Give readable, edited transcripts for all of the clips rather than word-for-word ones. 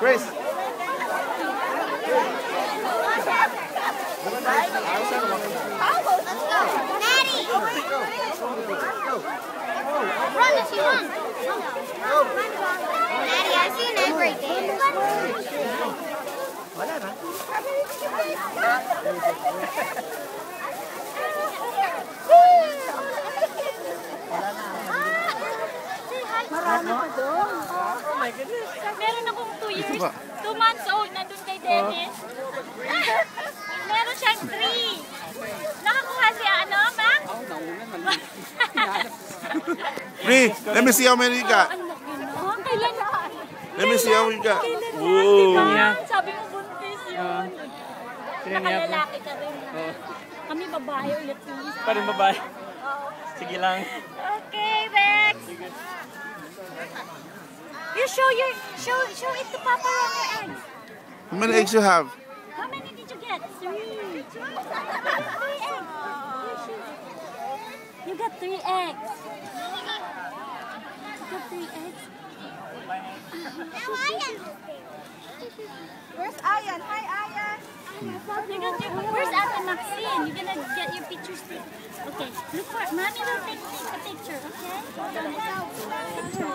Chris. Maddie! Run if you want. Maddie, I see an egg right there. Marami pa doon. Oh my goodness. Meron akong 2 years. 2 months old. Nandun kay Dennis. Meron siyang 3. Nakakuha siya, ano, Max? Bree, let me see how many you got. Kailan? Let me see how you got. Whoa. Sabi mo buntis yun. Nakalalaki ka rin. Kami babae ulit. Parang babae. Sige lang. Okay, Rex. You show it to Papa on your eggs. How many eggs you have? How many did you get? 3. 3 eggs. You got 3 eggs. You got 3 eggs. Where's Ayan? Hi, Ayan. Where's Ate Maxine? You're gonna get your pictures too. Okay, look for Mommy will take a picture, okay? Picture.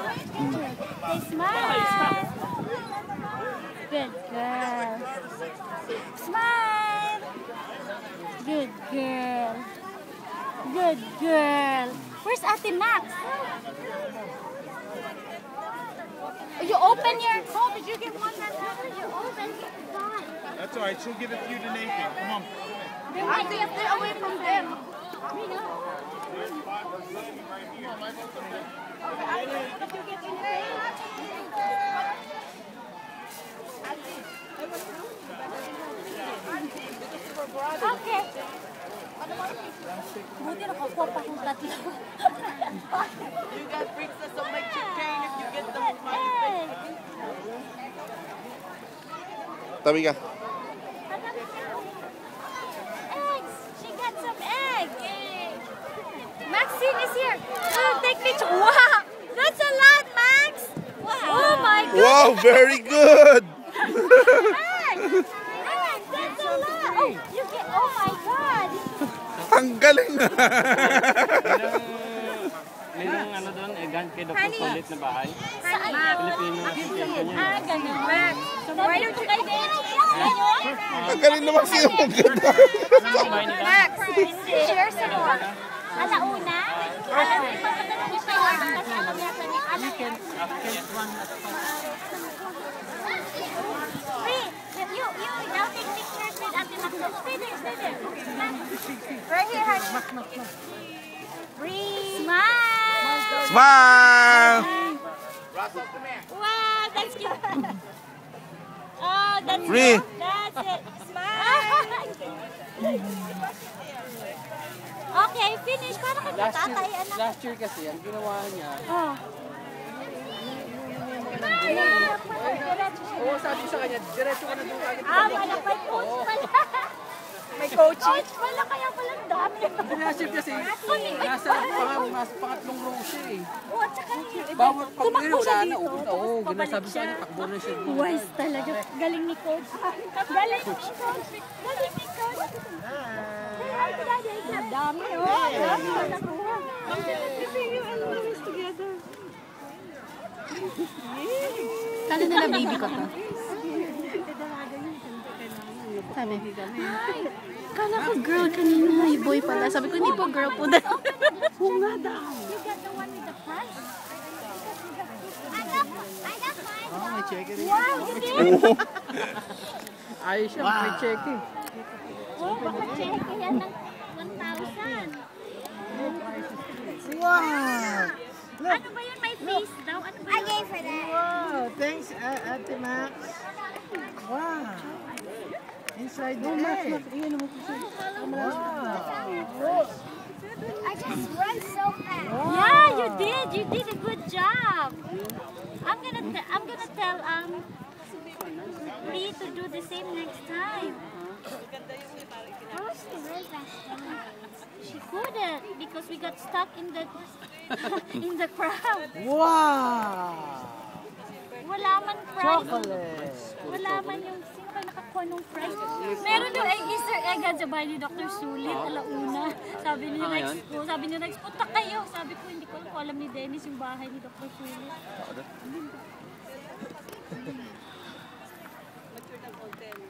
Okay, smile. Good girl. Smile. Good girl. Good girl. Where's Ate Max? You open your... Oh, did you get one that you open? That's all right. She'll give it to you to Nathan. Come on. They might be away from them. Okay. Buti nakakuha pa kong tatlo. You guys bring us some like chicken if you get them. Tabi ka. Eggs! She got some eggs! Maxine is here! Take picture! Wow! That's a lot, Max! Wow! Oh my God! Wow, very good! Eggs! Eggs! That's a lot! Oh, you get... Oh my God! Ang galing na! Merong ano doon, egan kay Dr. Solit na bahay. Saan? Filipino association niya. Ah, ganun. Max! Why don't you kay Dennis? Ganun? Ang galing naman siya ang ganda. Max! Share sa more. Alauna? Papatanong niyo siya kasi alam niya sa niya. Free! You now take pictures with Ate Max. Stay there. Right here, honey. Free! Smile! Smile! Wow, that's cute. Oh, that's Free! it. That's it. Smile! Okay, finish. Para ka tatay, anak. Last year kasi, ang ginawa niya, Oo, sabi ko sa kanya, diretso ka na doon agad. Wala pa coach pala. May coaching. Coach pala, kaya palang dami. Last year kasi, nasa pangatlong row siya eh. Oh, at saka Bawat pag tumakbo siya dito. oo, ginasabi sa kanya, takbo na siya. Wise talaga. Galing ni coach. Galing ni coach. Galing ni coach. Ay, dami, oh. Dami na nakuha. Kala nila baby ko to. Sabi, ay, kala ko girl kanina, ay boy pala. Sabi ko, hindi po girl po na. Oo nga daw. You got the one with the price? I got mine. Oh, may check it. Wow, you did? Ayos siya, may check it. Oh, baka check yan ng 1,000. Wow! Ano ba yun? May face daw? Ano ba I yun? gave her that. Wow! Thanks, Ate Max. Wow! Inside the egg. Wow! I just run so fast. Yeah, you did. You did a good job. I'm gonna tell Lee to do the same next time. How was the run fast? She couldn't because we got stuck in the in the crowd. Wow! Wala man prize. Chocolate! Wala man yung sino ba nakakuha ng prize. Meron yung Easter egg sa bahay ni Dr. Sulit alauna. Sabi ni Rex, punta kayo. Sabi ko, hindi ko alam ni Dennis yung bahay ni Dr. Sulit.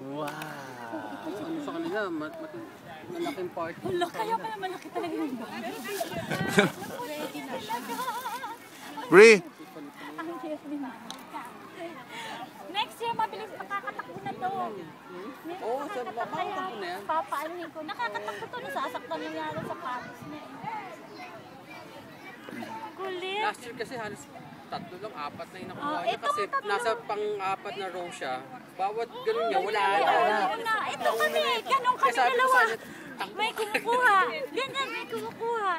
Wow! Ano sa kanila, malaking party. Wala, kaya pala malaki talaga yung bahay. Bree, Ang hirap din. Next year, mabilis makakatakbo na to. Oo, sa makakatakbo na yan. Papaanin ko. Nakakatakbo to. Nasasaktan lang yaro sa patos na eh. Kulit. Last year kasi halos 3 lang, 4 na yung nakuha Oh, niya ito kasi nga tatlo. nasa pang-4 na row siya. Bawat ganun niya, wala na. Ito kami. Ganun kami Kaya sabi ko dalawa. sana, takbo May kumukuha. Ganyan, may kumukuha.